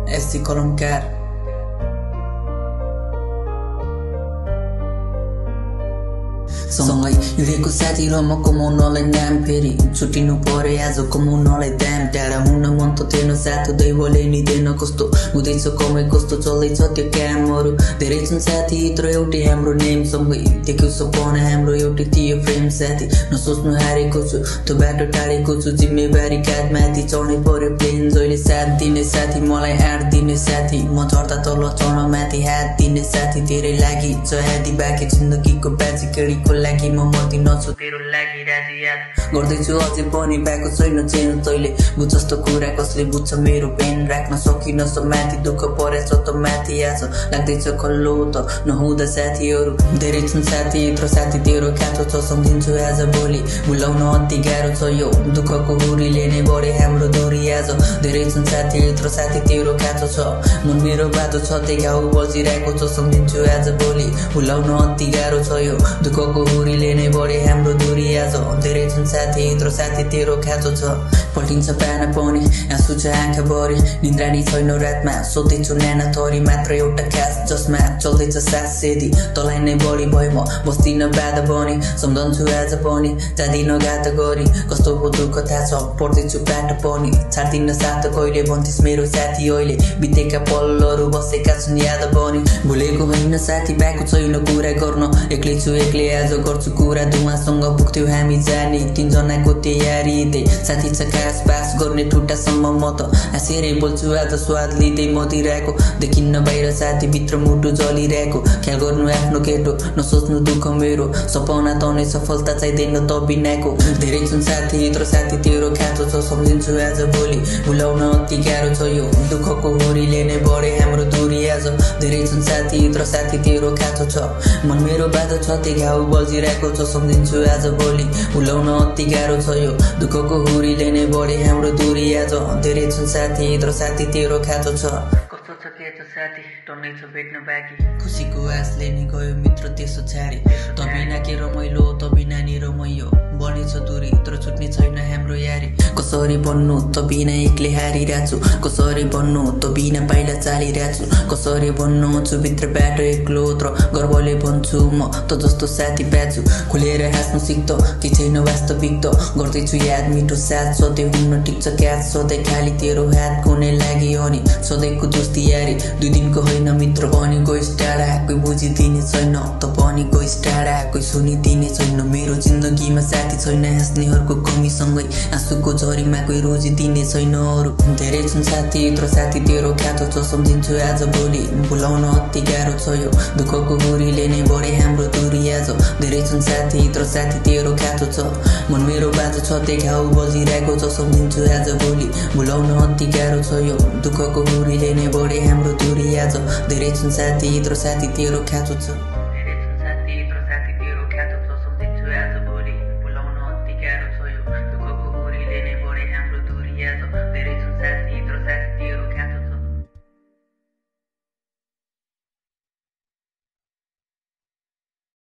SC कलमकार सँगै हिँडेको साथी र म कमाउनलाई नाम फेरि छुटिनु पर्यो आज कमाउनलाई दाम टाढा हुन मन त थिएन साथ दैवले नि दिएन कस्तो हुँदैछ कमाइ कस्तो चल्दैछ त्यो कामहरू धेरै छन् साथी तर एउटै हाम्रो नेम सँगै देख्यो सपना हाम्रो एउटै थियो फ्रेम साथी नसोच्नु हारेको छु त्यो बाटो टाढेको छु जिम्मेवारी काँधमाथि चढ्नै पर्यो प्लेन जहिले साथ दिने साथी मलाई आँट दिने साथी म झर्दा तल चढ्न माथि हात दिने साथी तेरै लागि चहादी बाँकी जिन्दगीको बाजी केडीको लागि म मर्दिनछु तेरो लागि राजी याद गर्दैछु अझै पनि भएको छैन चेन तैले बुझ जस्तो कुरा कसले बुझ्छ मेरो पेन राख्न सकिन माथि दुःख परेछ त माथि आज लाग्दैछ खल्लो त नहुँदा साथीहरू धेरै छन् साथी यत्रो साथी तेरो खाँचो छ सम्झिन्छु आज भोलि भुलाउन अति गाह्रो छ यो दुःखको हुरीले नै बढे हाम्रो दूरी आज धेरै छन् साथी यत्रो साथी तेरो खाँचो छ मन मेरो बाटो छ त्यही घाउ बजिरहेको छ सम्झिन्छु आज भोलि भुलाउन अति गाह्रो छ यो दुःखको हुरीले नै बढे हाम्रो दूरी आज धेरै छन् साथी यत्रो साथी तेरो खाँचो छ पल्टिन्छ पाना पनि आँसु छ आँखा भरि निन्द्रा नि छैन रातमा सोध्दैछु नाना थरी मात्र एउटा खास जसमा चल्दैछ सास सेदी तँलाई नै बढी भए म बस्दिन बाधा बनी सम्झन्छु आज पनि जाँदिन घात गरी कस्तो पो दुःख थाहा छ पढ्दैछु पाठ पनि छाड्दिन साथ कहिले भन्थिस् मेरो साथी अहिले बितेका पलहरू बसेका छन् याद पनि भुलेको होइन साथी पाएको छैन कुरा गर्न एक्लै छु एक्लै आज गर्छु कुरा धुवासँग पुग्थ्यो हामी जाने तीनजनाको तयारी दे साथी छ खास पास गर्ने ठुटासम्म म त हाँसेरै बोल्छु आज स्वाद लिँदै मदिरहेको देखिन्न बाहिर साथी भित्र मुटु जलिरहेको ख्याल गर्नु आफ्नो केटो नसोच्नु दुःख मेरो सपना त नै सफलता चाहिँदैन त बिनाको धेरै छन् साथी यत्रो साथी तेरो खाँचो छ सम्झिन्छु आज भोलि भुलाउन अति गाह्रो छ यो दुःखको हुरीले नै बढे हाम्रो दूरी आज धेरै छन् साथी यत्रो साथी तेरो खाँचो छ मन मेरो बाटो छ त्यही घाउ बजिरहेको छ सम्झिन्छु आज भोलि भुलाउन अति गाह्रो छ यो दुःखको हुरीले नै बढे हाम्रो दूरी आज धेरै छन् साथी यत्रो साथी तेरो खाँचो छ कस्तो छ के छ साथी टन्नै छ भेट्न बाँकी खुसीको आशले नि गयो मित्र त्यसो छाडी त बिना के रमाइलो त बिना नि रमाइयो बनेछ दूरी तर छुट्ने छैन हाम्रो यारी कसरी बन्नु त बिना एक्लै हारिरहेछु कसरी बन्नु त बिना पाइला चालिरहेछु कसरी बन्नु छु भित्रबाट एक्लो तर गर्वले भन्छु म त जस्तो साथी पाछु खुलेर हाँस्नु सिक्त के छैन वास्तविक त गर्दैछु याद मिठो साथ सधैँ हुन्न ठिक छ क्याच सधैँ खाली तेरो हात कुनै लागि अनि सधैँको दोस्ती यारी दुई दिनको होइन मित्र पनि गइस टाढा कोही बुझिदिने छैन त पनि गइस टाढा कोही सुनिदिने छैन मेरो जिन्दगीमा साथी छैन हाँस्नेहरूको कमीसँगै आँसुको झरीमा कोही रोजिदिने छैन अरू धेरै छन् साथी यत्रो साथी तेरो खाँचो छ सम्झिन्छु आज भोलि भुलाउन अति गाह्रो छ यो दुःखको हुरीले नै बढे हाम्रो दूरी आज धेरै छन् साथी यत्रो साथी तेरो खाँचो छ मन मेरो बाटो छ त्यही घाउ बजिरहेको छ सम्झिन्छु आज भोलि भुलाउन अति गाह्रो छ यो दुःखको हुरीले नै बढे हाम्रो दूरी आज धेरै छन् साथी यत्रो साथी तेरो खाँचो छ